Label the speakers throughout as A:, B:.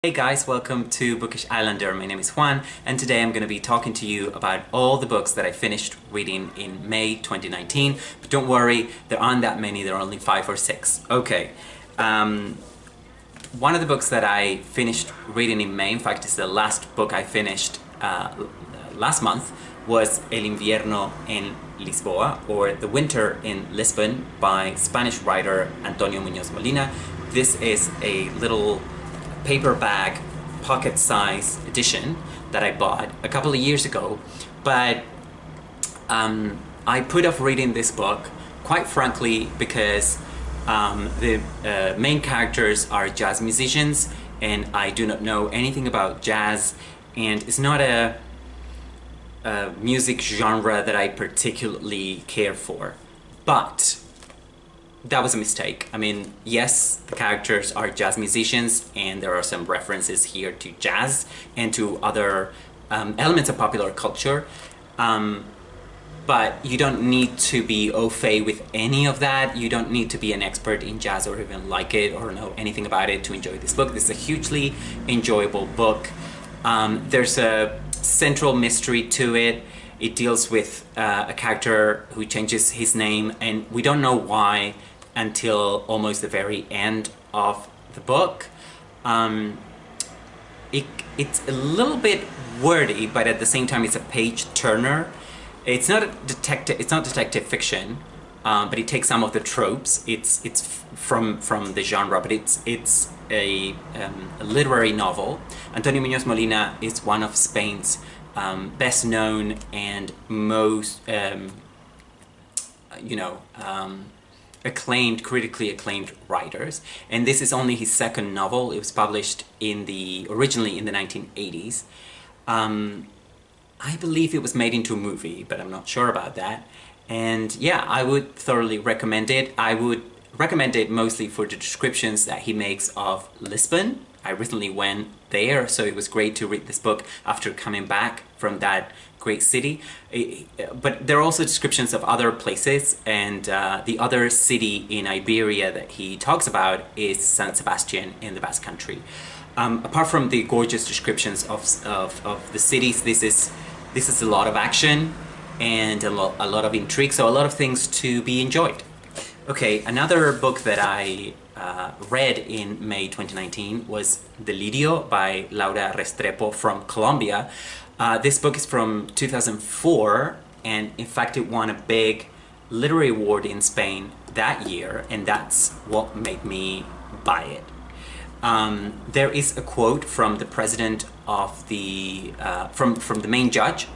A: Hey guys, welcome to Bookish Islander. My name is Juan, and today I'm going to be talking to you about all the books that I finished reading in May 2019. But don't worry, there aren't that many, there are only 5 or 6. Okay, one of the books that I finished reading in May, in fact it's the last book I finished last month, was El Invierno en Lisboa, or The Winter in Lisbon, by Spanish writer Antonio Muñoz Molina. This is a little paperback pocket-size edition that I bought a couple of years ago, but I put off reading this book quite frankly because the main characters are jazz musicians and I do not know anything about jazz, and it's not a music genre that I particularly care for. But that was a mistake. I mean, yes, the characters are jazz musicians and there are some references here to jazz and to other elements of popular culture, but you don't need to be au fait with any of that. You don't need to be an expert in jazz or even like it or know anything about it to enjoy this book. This is a hugely enjoyable book. There's a central mystery to it. It deals with a character who changes his name, and we don't know why until almost the very end of the book. It's a little bit wordy, but at the same time it's a page turner. It's not detective fiction, but it takes some of the tropes. It's from the genre, but it's a literary novel. Antonio Muñoz Molina is one of Spain's best known and most critically acclaimed writers, and this is only his second novel. It was published originally in the 1980s. I believe it was made into a movie, but I'm not sure about that. And yeah, I would thoroughly recommend it. I would recommend it mostly for the descriptions that he makes of Lisbon. I recently went there, so it was great to read this book after coming back from that great city. But there are also descriptions of other places, and the other city in Iberia that he talks about is San Sebastian in the Basque Country. Apart from the gorgeous descriptions of the cities, this is a lot of action and a lot of intrigue, so a lot of things to be enjoyed. Okay, another book that I read in May 2019 was Delirio by Laura Restrepo from Colombia. This book is from 2004, and in fact it won a big literary award in Spain that year, and that's what made me buy it. There is a quote from the president of the from the main judge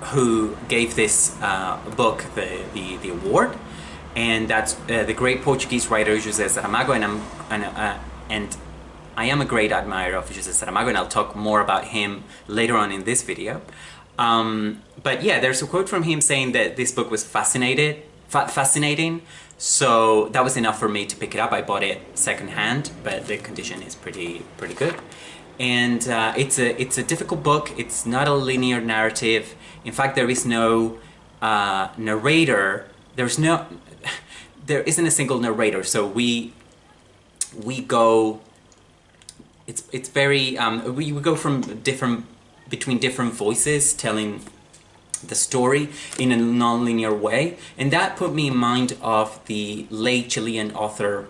A: who gave this book the award, and that's the great Portuguese writer José Saramago, and I am a great admirer of José Saramago, and I'll talk more about him later on in this video. But yeah, there's a quote from him saying that this book was fascinating, so that was enough for me to pick it up. I bought it secondhand, but the condition is pretty good. And it's a difficult book. It's not a linear narrative. In fact, there is no narrator. There isn't a single narrator. So we go. It's very we go from between different voices telling the story in a non-linear way, and that put me in mind of the late Chilean author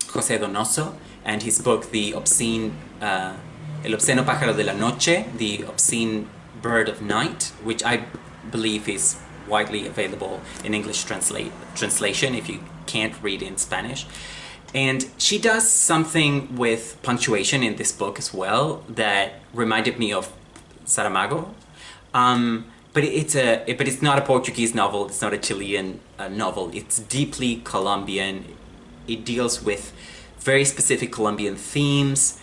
A: José Donoso and his book The Obscene El Obsceno Pájaro de la Noche, The Obscene Bird of Night, which I believe is widely available in English translation if you can't read in Spanish. And she does something with punctuation in this book as well that reminded me of Saramago. But it's not a Portuguese novel, it's not a Chilean novel, it's deeply Colombian. It deals with very specific Colombian themes.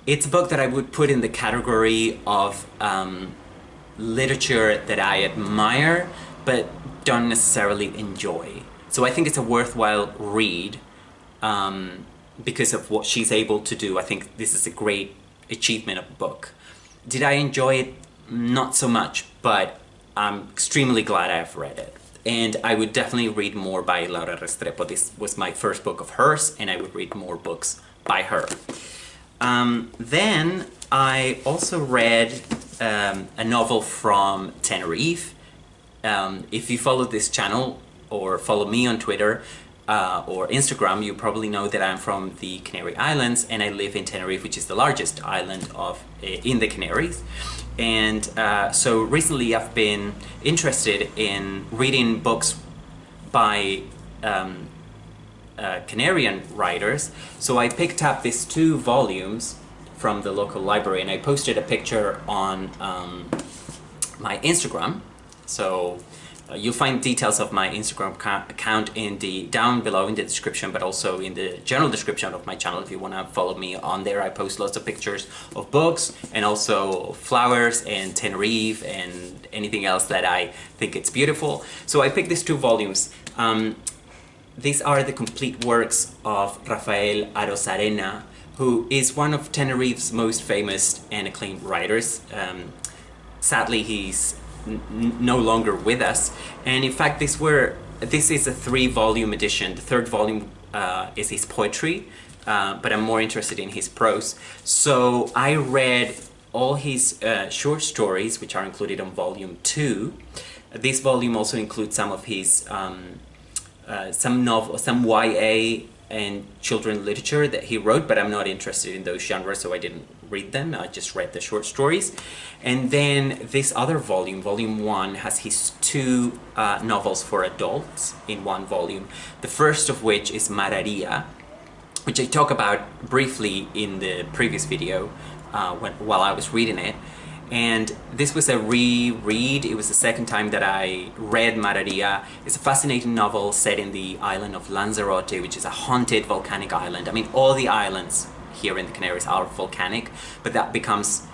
A: It's a book that I would put in the category of literature that I admire, but don't necessarily enjoy. So I think it's a worthwhile read because of what she's able to do. I think this is a great achievement of a book. Did I enjoy it? Not so much, but I'm extremely glad I've read it. And I would definitely read more by Laura Restrepo. This was my first book of hers, and I would read more books by her. Then I also read a novel from Tenerife. If you follow this channel or follow me on Twitter or Instagram, you probably know that I'm from the Canary Islands and I live in Tenerife, which is the largest island in the Canaries. And so recently I've been interested in reading books by Canarian writers, so I picked up these 2 volumes from the local library and I posted a picture on my Instagram. So you'll find details of my Instagram account down below in the description, but also in the general description of my channel if you want to follow me on there. I post lots of pictures of books and also flowers and Tenerife and anything else that I think it's beautiful. So I picked these 2 volumes. These are the complete works of Raphael Serena, who is one of Tenerife's most famous and acclaimed writers. Sadly, he's no longer with us, and in fact this is a 3-volume edition. The 3rd volume is his poetry, but I'm more interested in his prose. So I read all his short stories, which are included on volume 2. This volume also includes some of his some YA and children literature that he wrote, but I'm not interested in those genres, so I didn't read them. I just read the short stories. And then this other volume, volume 1, has his 2 novels for adults in 1 volume. The first of which is Mararia, which I talk about briefly in the previous video while I was reading it. And this was a reread. It was the 2nd time that I read Mararia. It's a fascinating novel set in the island of Lanzarote, which is a haunted volcanic island. I mean, all the islands here in the Canaries are volcanic, but that becomes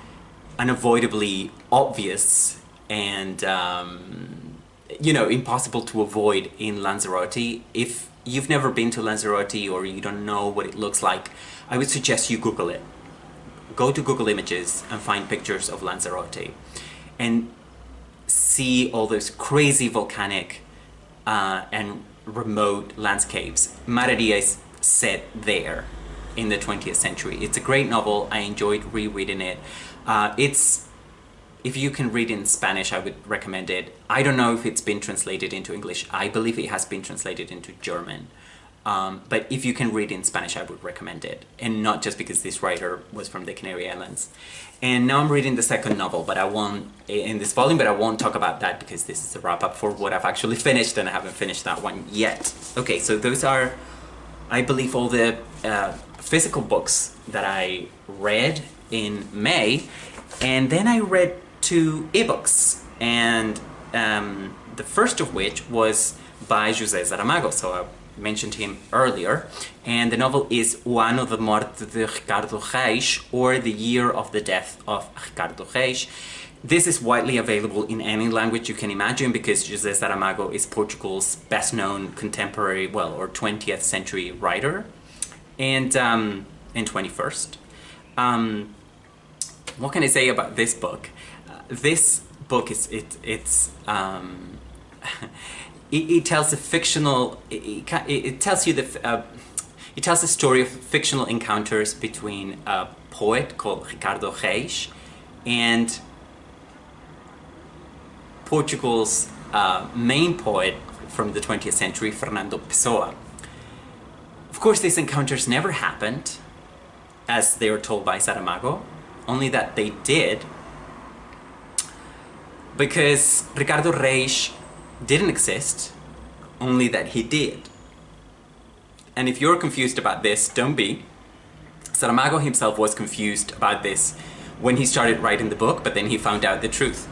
A: unavoidably obvious and, you know, impossible to avoid in Lanzarote. If you've never been to Lanzarote or you don't know what it looks like, I would suggest you Google it. Go to Google Images and find pictures of Lanzarote and see all those crazy volcanic and remote landscapes. Mararia is set there in the 20th century. It's a great novel. I enjoyed rereading it. If you can read in Spanish, I would recommend it. I don't know if it's been translated into English. I believe it has been translated into German. But if you can read in Spanish, I would recommend it. And not just because this writer was from the Canary Islands. And now I'm reading the 2nd novel, but I won't, in this volume, but I won't talk about that because this is a wrap-up for what I've actually finished, and I haven't finished that one yet. Okay, so those are, I believe, all the physical books that I read in May. And then I read 2 ebooks, and the first of which was by José Saramago. So I mentioned him earlier, and the novel is O Ano da Morte de Ricardo Reis, or The Year of the Death of Ricardo Reis. This is widely available in any language you can imagine because José Saramago is Portugal's best-known contemporary, well, or 20th century writer, and 21st. What can I say about this book? This book is it tells a fictional. It tells you it tells the story of fictional encounters between a poet called Ricardo Reis and Portugal's main poet from the 20th century, Fernando Pessoa. Of course, these encounters never happened, as they were told by Saramago, only that they did, because Ricardo Reis didn't exist, only that he did. And if you're confused about this, don't be. Saramago himself was confused about this when he started writing the book, but then he found out the truth.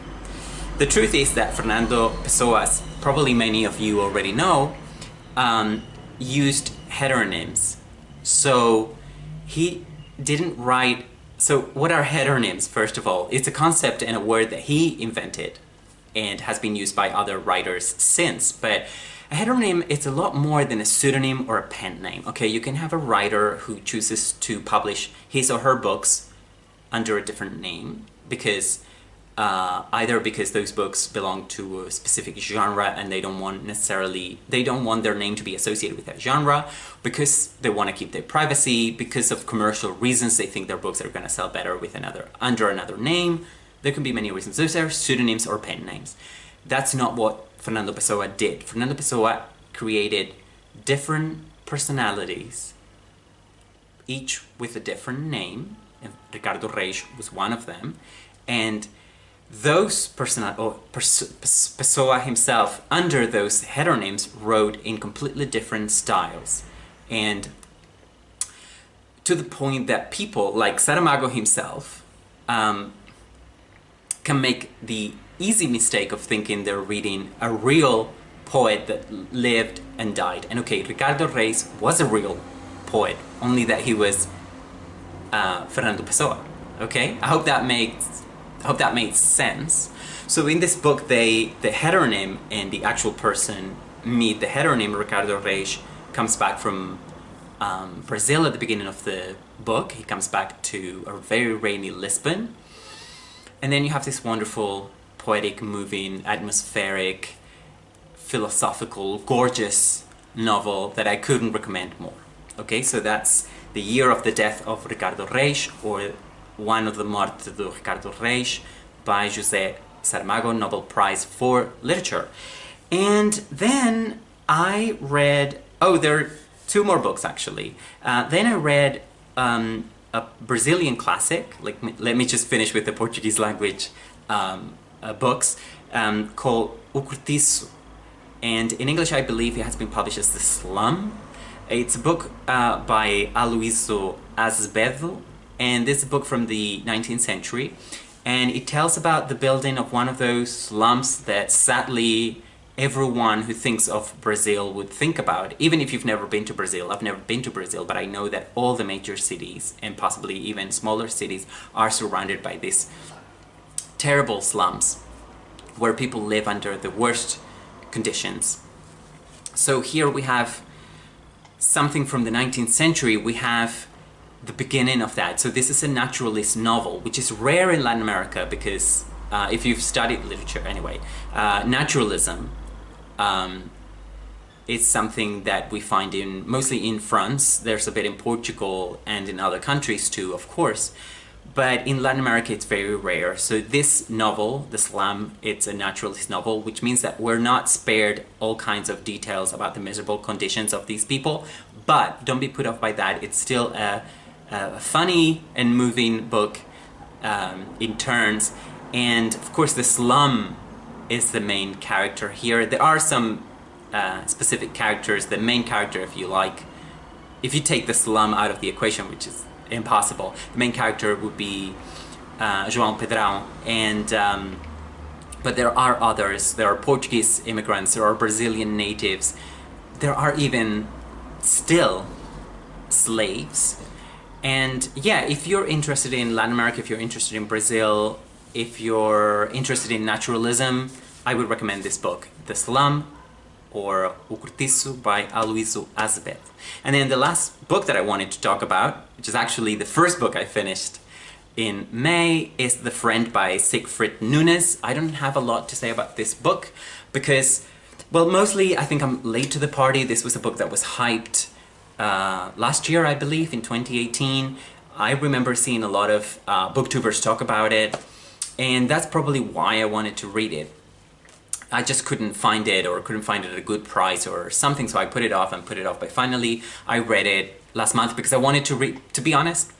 A: The truth is that Fernando Pessoa, as probably many of you already know, used heteronyms. So he didn't write... So what are heteronyms, first of all? It's a concept and a word that he invented and has been used by other writers since. But a heteronym is a lot more than a pseudonym or a pen name. Okay, you can have a writer who chooses to publish his or her books under a different name because either because those books belong to a specific genre and they don't want their name to be associated with that genre, because they want to keep their privacy, because of commercial reasons they think their books are going to sell better with under another name. There can be many reasons. Those are pseudonyms or pen names. That's not what Fernando Pessoa did. Fernando Pessoa created different personalities, each with a different name, and Ricardo Reis was one of them, and those Pessoa himself, under those heteronyms, wrote in completely different styles, and to the point that people like Saramago himself can make the easy mistake of thinking they're reading a real poet that lived and died. And okay, Ricardo Reis was a real poet, only that he was Fernando Pessoa. Okay, I hope that made sense. So in this book, the heteronym and the actual person meet. The heteronym, Ricardo Reis, comes back from Brazil at the beginning of the book. He comes back to a very rainy Lisbon. And then you have this wonderful, poetic, moving, atmospheric, philosophical, gorgeous novel that I couldn't recommend more. Okay, so that's The Year of the Death of Ricardo Reis, or One of the Morte de Ricardo Reis, by José Saramago, Nobel Prize for Literature. And then I read, there are two more books actually. Then I read a Brazilian classic, let me just finish with the Portuguese language books, called O Cortiço, and in English I believe it has been published as The Slum. It's a book by Aloysio Azevedo, and this is a book from the 19th century, and it tells about the building of one of those slums that sadly everyone who thinks of Brazil would think about, even if you've never been to Brazil. I've never been to Brazil, but I know that all the major cities, and possibly even smaller cities, are surrounded by these terrible slums where people live under the worst conditions. So here we have something from the 19th century. We have the beginning of that. So this is a naturalist novel, which is rare in Latin America because if you've studied literature anyway, naturalism is something that we find mostly in France. There's a bit in Portugal and in other countries too, of course. But in Latin America, it's very rare. So this novel, The Slum, it's a naturalist novel, which means that we're not spared all kinds of details about the miserable conditions of these people. But don't be put off by that. It's still a funny and moving book in turns. And of course, the slum is the main character here. There are some specific characters. The main character, if you take the slum out of the equation, which is impossible, the main character would be João Pedrão, and but there are others. There are Portuguese immigrants, there are Brazilian natives, there are even still slaves. And yeah, if you're interested in Latin America, if you're interested in Brazil, if you're interested in naturalism, I would recommend this book, The Slum, or O Cortiço by Aloysio Azevedo. And then the last book that I wanted to talk about, which is actually the first book I finished in May, is The Friend by Sigfrid Nunez. I don't have a lot to say about this book because, well, mostly I think I'm late to the party. This was a book that was hyped last year, I believe, in 2018. I remember seeing a lot of booktubers talk about it, and that's probably why I wanted to read it. I just couldn't find it, or couldn't find it at a good price or something, so I put it off and put it off. But finally, I read it last month because I wanted to read, to be honest,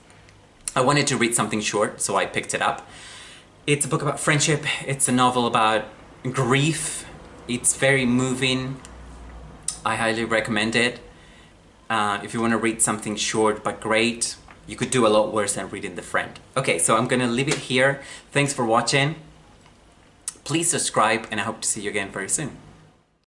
A: I wanted to read something short, so I picked it up. It's a book about friendship. It's a novel about grief. It's very moving. I highly recommend it. If you want to read something short but great, you could do a lot worse than reading The Friend. Okay, so I'm gonna leave it here. Thanks for watching. Please subscribe, and I hope to see you again very soon.